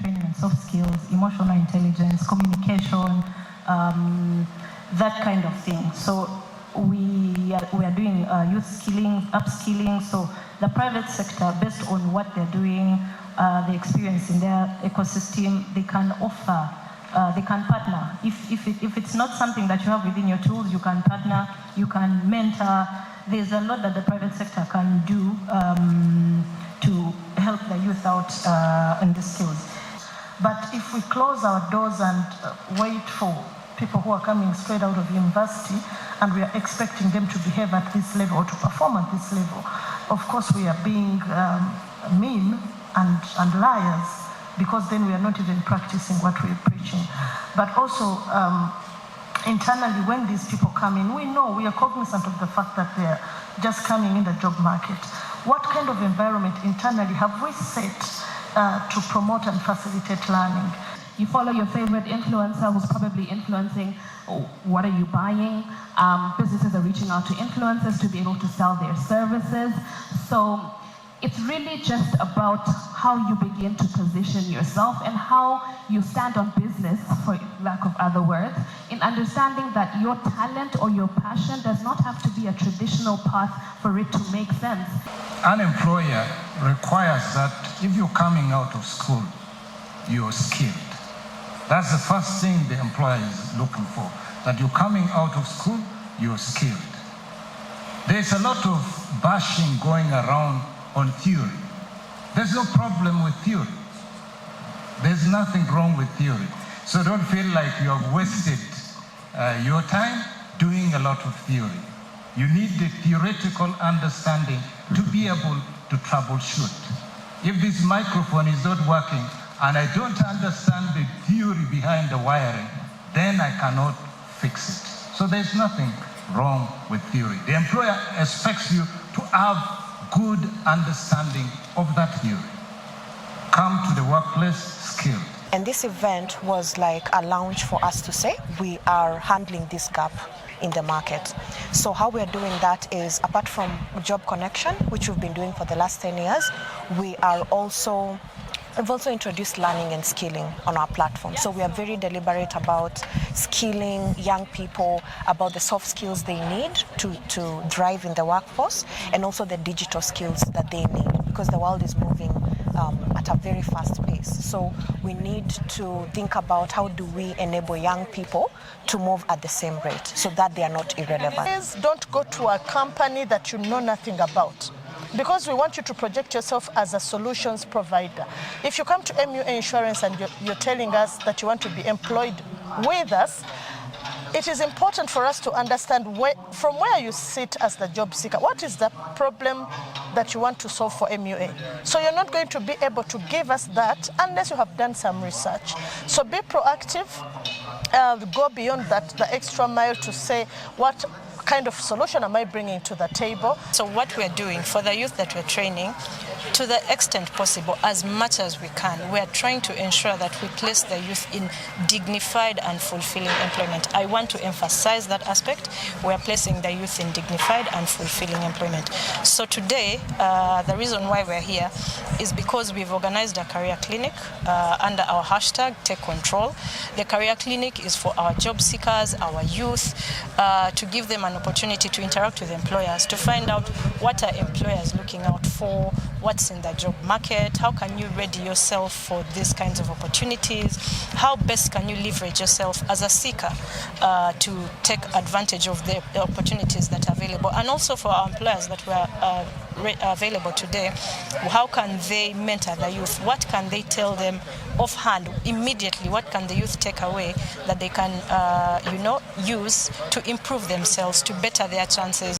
training in soft skills, emotional intelligence, communication, that kind of thing. So we are doing youth skilling, upskilling. So the private sector, based on what they're doing, the experience in their ecosystem, they can offer, they can partner. If it's not something that you have within your tools, you can partner, you can mentor. There's a lot that the private sector can do to help the youth out in the skills. But if we close our doors and wait for people who are coming straight out of university and we are expecting them to behave at this level or to perform at this level, of course we are being mean and liars, because then we are not even practicing what we're preaching. But also internally, when these people come in, we know, we are cognizant of the fact that they're just coming in the job market. What kind of environment internally have we set to promote and facilitate learning? You follow your favorite influencer who's probably influencing what are you buying. Businesses are reaching out to influencers to be able to sell their services. So it's really just about how you begin to position yourself and how you stand on business, for lack of other words, in understanding that your talent or your passion does not have to be a traditional path for it to make sense. An employer requires that if you're coming out of school, you're skilled. That's the first thing the employer is looking for, that you're coming out of school, you're skilled. There's a lot of bashing going around on theory. There's no problem with theory. There's nothing wrong with theory. So don't feel like you have wasted your time doing a lot of theory. You need the theoretical understanding to be able to troubleshoot. If this microphone is not working and I don't understand the theory behind the wiring, then I cannot fix it. So there's nothing wrong with theory. The employer expects you to have good understanding of that theory. Come to the workplace skilled. And this event was like a launch for us to say we are handling this gap in the market. So how we're doing that is, apart from Job Connection, which we've been doing for the last 10 years, we've also introduced learning and skilling on our platform. So we are very deliberate about skilling young people about the soft skills they need to thrive in the workforce, and also the digital skills that they need, because the world is moving at a very fast pace. So we need to think about how do we enable young people to move at the same rate so that they are not irrelevant. Please don't go to a company that you know nothing about, because we want you to project yourself as a solutions provider. If you come to MUA Insurance and you're telling us that you want to be employed with us, it is important for us to understand from where you sit as the job seeker. What is the problem that you want to solve for MUA? So you're not going to be able to give us that unless you have done some research. So be proactive, go beyond that, the extra mile, to say what kind of solution am I bringing to the table. So what we're doing for the youth that we're training, to the extent possible, as much as we can, we're trying to ensure that we place the youth in dignified and fulfilling employment. I want to emphasize that aspect. We're placing the youth in dignified and fulfilling employment. So today, the reason why we're here is because we've organized a career clinic under our hashtag Take Control. The career clinic is for our job seekers, our youth, to give them an opportunity to interact with employers, to find out what are employers looking out for, what's in the job market, how can you ready yourself for these kinds of opportunities, how best can you leverage yourself as a seeker to take advantage of the opportunities that are available, and also for our employers that were available today, how can they mentor the youth, what can they tell them offhand immediately, what can the youth take away that they can use to improve themselves, to better their chances.